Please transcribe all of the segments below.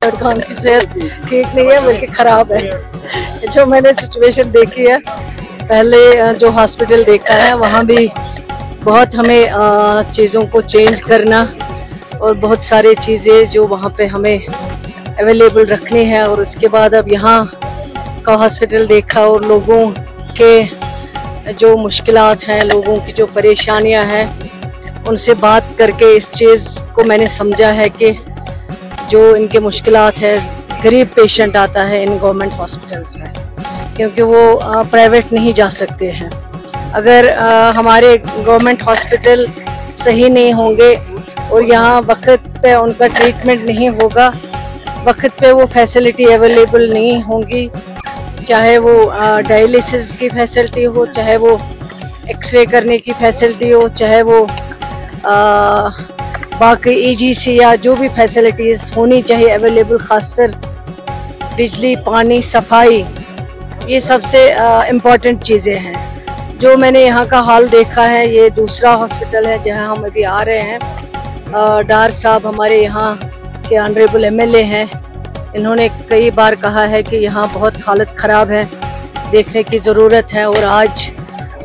लड़का की सेहत ठीक नहीं है बल्कि खराब है। जो मैंने सिचुएशन देखी है, पहले जो हॉस्पिटल देखा है वहाँ भी बहुत हमें चीज़ों को चेंज करना और बहुत सारी चीज़ें जो वहाँ पे हमें अवेलेबल रखनी है, और उसके बाद अब यहाँ का हॉस्पिटल देखा और लोगों के जो मुश्किलात हैं, लोगों की जो परेशानियां हैं, उनसे बात करके इस चीज़ को मैंने समझा है कि जो इनके मुश्किलात है, गरीब पेशेंट आता है इन गवर्नमेंट हॉस्पिटल्स में, क्योंकि वो प्राइवेट नहीं जा सकते हैं। अगर हमारे गवर्नमेंट हॉस्पिटल सही नहीं होंगे और यहाँ वक्त पे उनका ट्रीटमेंट नहीं होगा, वक्त पे वो फैसिलिटी अवेलेबल नहीं होंगी, चाहे वो डायलिसिस की फैसिलिटी हो, चाहे वो एक्सरे करने की फैसिलिटी हो, चाहे वो बाकी ईजीसी या जो भी फैसिलिटीज़ होनी चाहिए अवेलेबल, खासकर बिजली, पानी, सफाई, ये सबसे इम्पॉर्टेंट चीज़ें हैं। जो मैंने यहाँ का हाल देखा है, ये दूसरा हॉस्पिटल है जहाँ हम अभी आ रहे हैं। डार साहब हमारे यहाँ के ऑनरेबल एमएलए हैं, इन्होंने कई बार कहा है कि यहाँ बहुत हालत ख़राब है, देखने की ज़रूरत है, और आज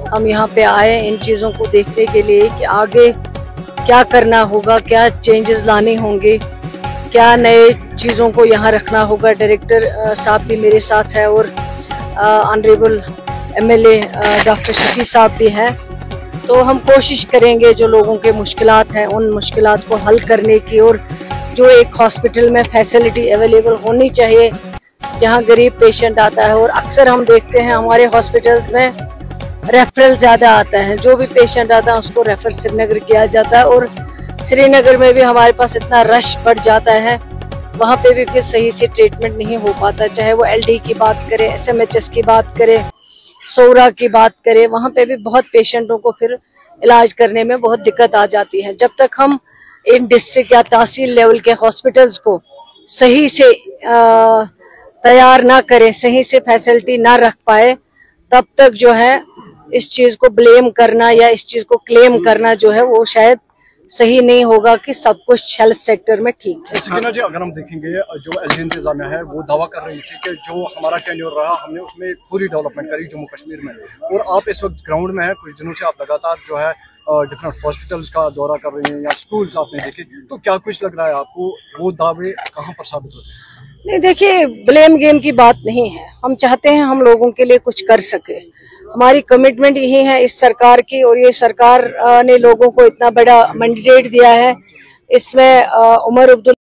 हम यहाँ पे आए इन चीज़ों को देखने के लिए कि आगे क्या करना होगा, क्या चेंजेस लाने होंगे, क्या नए चीज़ों को यहाँ रखना होगा। डायरेक्टर साहब भी मेरे साथ है और ऑनरेबल एमएलए डॉक्टर शफी साहब भी हैं। तो हम कोशिश करेंगे जो लोगों के मुश्किलात हैं उन मुश्किलात को हल करने की, और जो एक हॉस्पिटल में फैसिलिटी अवेलेबल होनी चाहिए जहाँ गरीब पेशेंट आता है। और अक्सर हम देखते हैं हमारे हॉस्पिटल्स में रेफरल ज़्यादा आता है, जो भी पेशेंट आता है उसको रेफर श्रीनगर किया जाता है, और श्रीनगर में भी हमारे पास इतना रश बढ़ जाता है, वहाँ पे भी फिर सही से ट्रीटमेंट नहीं हो पाता। चाहे वो एलडी की बात करें, एसएमएचएस की बात करें, सोरा की बात करें, वहाँ पे भी बहुत पेशेंटों को फिर इलाज करने में बहुत दिक्कत आ जाती है। जब तक हम इन डिस्ट्रिक्ट या तहसील लेवल के हॉस्पिटल्स को सही से तैयार ना करें, सही से फैसिलिटी ना रख पाए, तब तक जो है इस चीज़ को ब्लेम करना या इस चीज़ को क्लेम करना जो है वो शायद सही नहीं होगा कि सब कुछ हेल्थ सेक्टर में ठीक है। सकीना जी, अगर हम देखेंगे जो एलजी इंतजामिया है वो दावा कर रही थी कि जो हमारा टेन्योर रहा हमने उसमें पूरी डेवलपमेंट करी जम्मू कश्मीर में, और आप इस वक्त ग्राउंड में हैं, कुछ दिनों से आप लगातार जो है डिफरेंट हॉस्पिटल्स का दौरा कर रही हैं या स्कूल्स आपने देखे, तो क्या कुछ लग रहा है आपको, वो दावे कहाँ पर साबित होते हैं? नहीं, देखिए, ब्लेम गेम की बात नहीं है। हम चाहते हैं हम लोगों के लिए कुछ कर सके, हमारी कमिटमेंट यही है इस सरकार की, और ये सरकार ने लोगों को इतना बड़ा मैंडेट दिया है। इसमें उमर अब्दुल